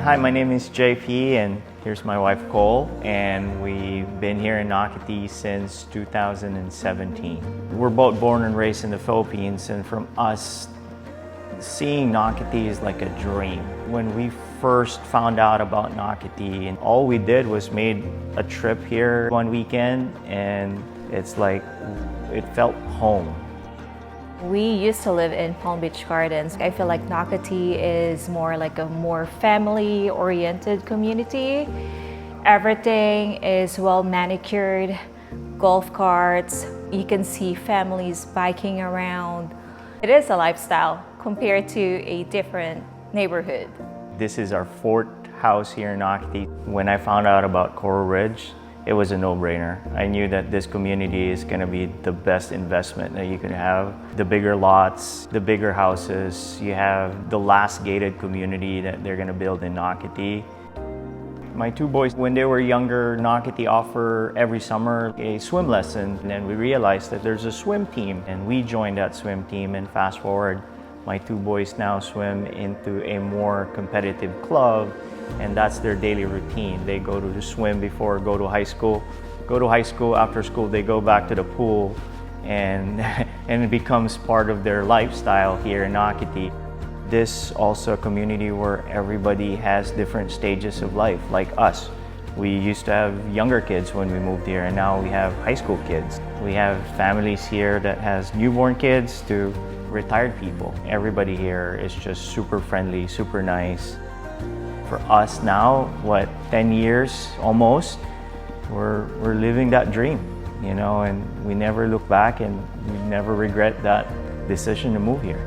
Hi, my name is JP and here's my wife Cole, and we've been here in Nocatee since 2017. We're both born and raised in the Philippines, and from us, seeing Nocatee is like a dream. When we first found out about Nocatee, and all we did was made a trip here one weekend, and it's like it felt home. We used to live in Palm Beach Gardens. I feel like Nocatee is more like a more family-oriented community. Everything is well manicured, golf carts. You can see families biking around. It is a lifestyle compared to a different neighborhood. This is our fourth house here in Nocatee. When I found out about Coral Ridge, it was a no-brainer. I knew that this community is going to be the best investment that you can have. The bigger lots, the bigger houses, you have the last gated community that they're going to build in Nocatee. My two boys, when they were younger, Nocatee offer every summer a swim lesson, and then we realized that there's a swim team, and we joined that swim team, and fast forward, my two boys now swim into a more competitive club, and that's their daily routine. They go to the swim before go to high school. After school they go back to the pool, and and it becomes part of their lifestyle here in Nocatee. This also a community where everybody has different stages of life, like us. We used to have younger kids when we moved here, and now we have high school kids. We have families here that has newborn kids to retired people. Everybody here is just super friendly, super nice. For us now, 10 years almost, we're living that dream, you know, and we never look back and we never regret that decision to move here.